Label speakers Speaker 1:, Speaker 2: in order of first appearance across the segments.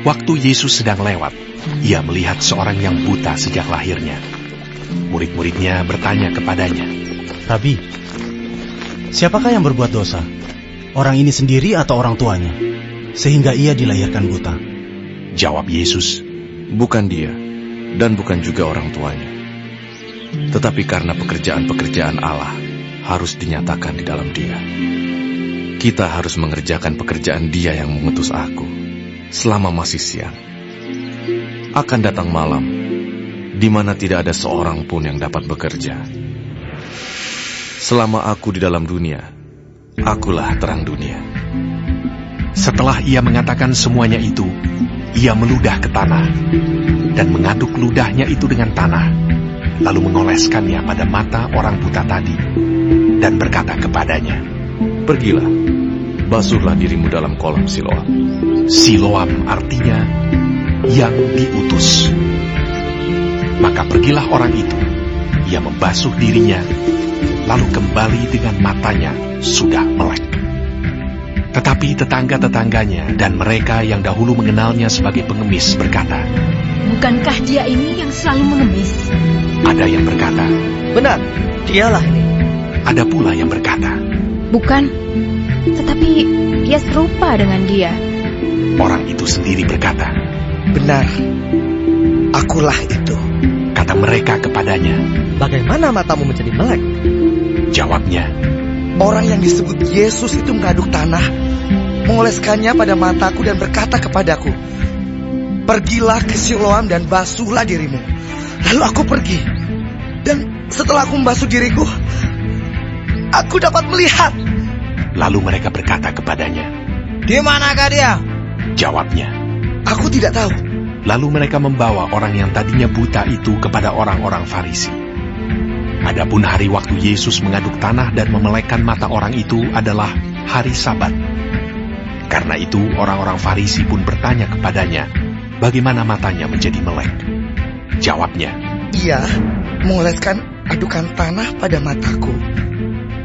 Speaker 1: Waktu Yesus sedang lewat, ia melihat seorang yang buta sejak lahirnya. Murid-muridnya bertanya kepadanya,
Speaker 2: Rabi, siapakah yang berbuat dosa? Orang ini sendiri atau orang tuanya? Sehingga ia dilahirkan buta.
Speaker 1: Jawab Yesus,
Speaker 3: bukan dia, dan bukan juga orang tuanya. Tetapi karena pekerjaan-pekerjaan Allah harus dinyatakan di dalam dia. Kita harus mengerjakan pekerjaan Dia yang mengutus aku selama masih siang. Akan datang malam, di mana tidak ada seorang pun yang dapat bekerja. Selama aku di dalam dunia, akulah terang dunia.
Speaker 1: Setelah ia mengatakan semuanya itu, ia meludah ke tanah dan mengaduk ludahnya itu dengan tanah, lalu mengoleskannya pada mata orang buta tadi dan berkata kepadanya,
Speaker 3: pergilah, basuhlah dirimu dalam kolam Siloam.
Speaker 1: Siloam artinya yang diutus. Maka pergilah orang itu, ia membasuh dirinya, lalu kembali dengan matanya sudah melek. Tetapi tetangga-tetangganya dan mereka yang dahulu mengenalnya sebagai pengemis berkata,
Speaker 4: bukankah dia ini yang selalu mengemis?
Speaker 1: Ada yang berkata,
Speaker 5: benar, dialah ini.
Speaker 1: Ada pula yang berkata,
Speaker 4: bukan, tetapi ia serupa dengan dia.
Speaker 1: Orang itu sendiri berkata,
Speaker 5: benar, akulah itu.
Speaker 1: Kata mereka kepadanya,
Speaker 5: bagaimana matamu menjadi melek?
Speaker 1: Jawabnya,
Speaker 5: orang yang disebut Yesus itu mengaduk tanah, mengoleskannya pada mataku dan berkata kepadaku, pergilah ke Siloam dan basuhlah dirimu. Lalu aku pergi, dan setelah aku membasuh diriku, aku dapat melihat.
Speaker 1: Lalu mereka berkata kepadanya,
Speaker 5: di manakah dia?
Speaker 1: Jawabnya,
Speaker 5: aku tidak tahu.
Speaker 1: Lalu mereka membawa orang yang tadinya buta itu kepada orang-orang Farisi. Adapun hari waktu Yesus mengaduk tanah dan memelekkan mata orang itu adalah hari Sabat. Karena itu orang-orang Farisi pun bertanya kepadanya, bagaimana matanya menjadi melek? Jawabnya,
Speaker 5: ia mengoleskan adukan tanah pada mataku.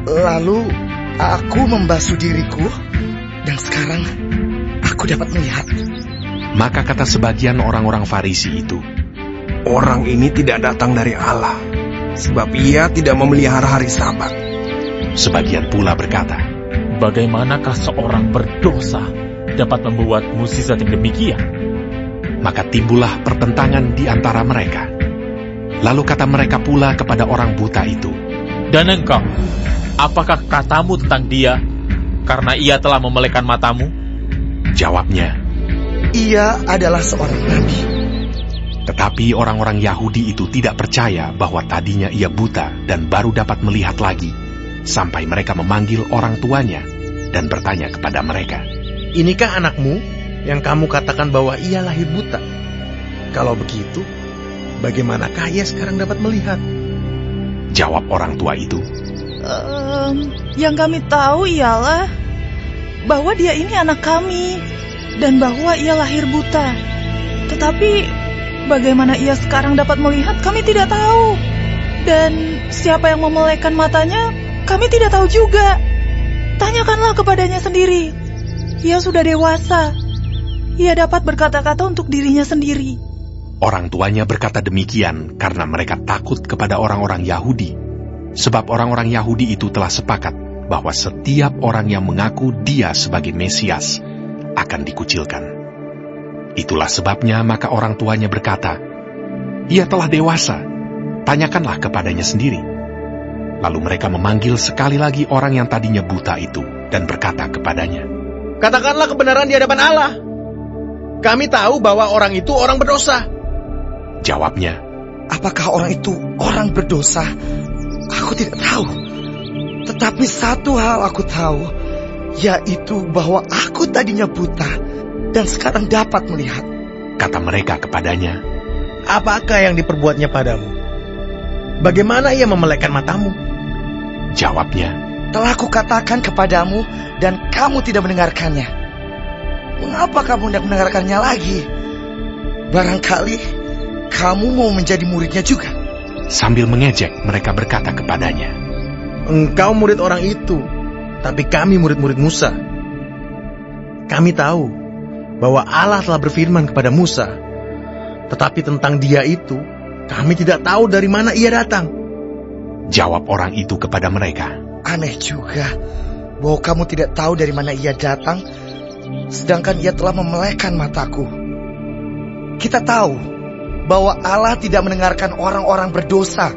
Speaker 5: Lalu aku membasuh diriku, dan sekarang aku dapat melihat.
Speaker 1: Maka kata sebagian orang-orang Farisi itu,
Speaker 6: orang ini tidak datang dari Allah, sebab ia tidak memelihara hari Sabat.
Speaker 1: Sebagian pula berkata,
Speaker 7: bagaimanakah seorang berdosa dapat membuat mukjizat yang demikian?
Speaker 1: Maka timbullah pertentangan di antara mereka. Lalu kata mereka pula kepada orang buta itu,
Speaker 7: dan engkau, apakah katamu tentang dia, karena ia telah memelekkan matamu?
Speaker 1: Jawabnya,
Speaker 5: ia adalah seorang nabi.
Speaker 1: Tetapi orang-orang Yahudi itu tidak percaya bahwa tadinya ia buta dan baru dapat melihat lagi, sampai mereka memanggil orang tuanya dan bertanya kepada mereka,
Speaker 8: inikah anakmu yang kamu katakan bahwa ia lahir buta? Kalau begitu, bagaimanakah ia sekarang dapat melihat?
Speaker 1: Jawab orang tua itu,
Speaker 9: yang kami tahu ialah bahwa dia ini anak kami dan bahwa ia lahir buta. Tetapi bagaimana ia sekarang dapat melihat kami tidak tahu. Dan siapa yang memelekkan matanya kami tidak tahu juga. Tanyakanlah kepadanya sendiri. Ia sudah dewasa. Ia dapat berkata-kata untuk dirinya sendiri.
Speaker 1: Orang tuanya berkata demikian karena mereka takut kepada orang-orang Yahudi. Sebab orang-orang Yahudi itu telah sepakat bahwa setiap orang yang mengaku dia sebagai Mesias akan dikucilkan. Itulah sebabnya maka orang tuanya berkata, ia telah dewasa, tanyakanlah kepadanya sendiri. Lalu mereka memanggil sekali lagi orang yang tadinya buta itu dan berkata kepadanya,
Speaker 8: katakanlah kebenaran di hadapan Allah. Kami tahu bahwa orang itu orang berdosa.
Speaker 1: Jawabnya,
Speaker 5: apakah orang itu orang berdosa? Aku tidak tahu. Tetapi satu hal aku tahu, yaitu bahwa aku tadinya buta dan sekarang dapat melihat.
Speaker 1: Kata mereka kepadanya,
Speaker 8: apakah yang diperbuatnya padamu? Bagaimana ia memelekkan matamu?
Speaker 1: Jawabnya,
Speaker 5: telah kukatakan kepadamu dan kamu tidak mendengarkannya. Mengapa kamu tidak mendengarkannya lagi? Barangkali kamu mau menjadi muridnya juga.
Speaker 1: Sambil mengejek mereka berkata kepadanya,
Speaker 8: engkau murid orang itu, tapi kami murid-murid Musa. Kami tahu bahwa Allah telah berfirman kepada Musa. Tetapi tentang dia itu, kami tidak tahu dari mana ia datang.
Speaker 1: Jawab orang itu kepada mereka,
Speaker 5: Aneh juga bahwa kamu tidak tahu dari mana ia datang, sedangkan ia telah memelekkan mataku. Kita tahu bahwa Allah tidak mendengarkan orang-orang berdosa,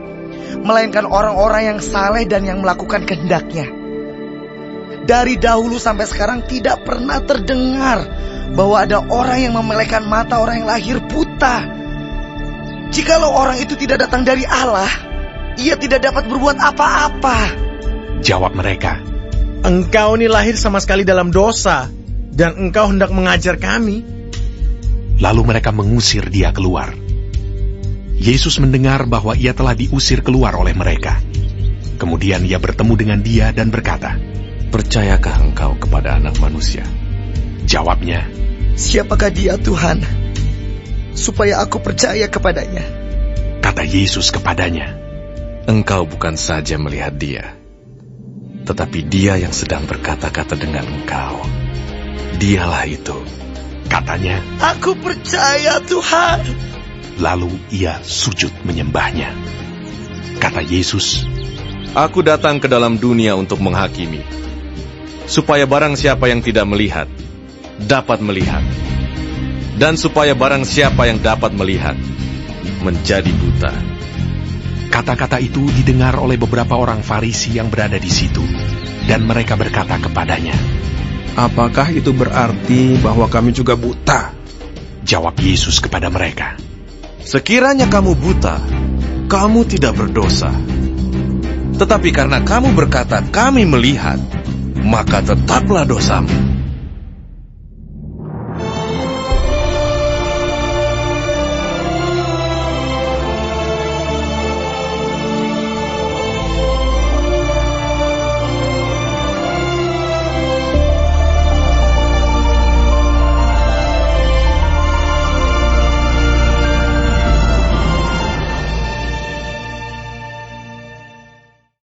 Speaker 5: melainkan orang-orang yang saleh dan yang melakukan kehendak-Nya. Dari dahulu sampai sekarang tidak pernah terdengar bahwa ada orang yang memelekkan mata orang yang lahir buta. Jikalau orang itu tidak datang dari Allah, ia tidak dapat berbuat apa-apa.
Speaker 1: jawab mereka.
Speaker 8: Engkau ini lahir sama sekali dalam dosa, dan engkau hendak mengajar kami.
Speaker 1: Lalu mereka mengusir dia keluar. Yesus mendengar bahwa ia telah diusir keluar oleh mereka. Kemudian ia bertemu dengan dia dan berkata,
Speaker 3: Percayakah engkau kepada Anak Manusia?
Speaker 1: Jawabnya,
Speaker 5: Siapakah dia, Tuhan? Supaya aku percaya kepadanya.
Speaker 1: kata Yesus kepadanya,
Speaker 3: Engkau bukan saja melihat dia, tetapi dia yang sedang berkata-kata dengan engkau. Dialah itu.
Speaker 1: katanya.
Speaker 5: Aku percaya, Tuhan.
Speaker 1: Lalu ia sujud menyembahnya. Kata Yesus,
Speaker 3: Aku datang ke dalam dunia untuk menghakimi, supaya barang siapa yang tidak melihat, dapat melihat. Dan supaya barang siapa yang dapat melihat, menjadi buta.
Speaker 1: kata-kata itu didengar oleh beberapa orang Farisi yang berada di situ, dan mereka berkata kepadanya.
Speaker 6: Apakah itu berarti bahwa kami juga buta?
Speaker 1: Jawab Yesus kepada mereka,
Speaker 3: Sekiranya kamu buta, kamu tidak berdosa. Tetapi karena kamu berkata, kami melihat, maka tetaplah dosamu.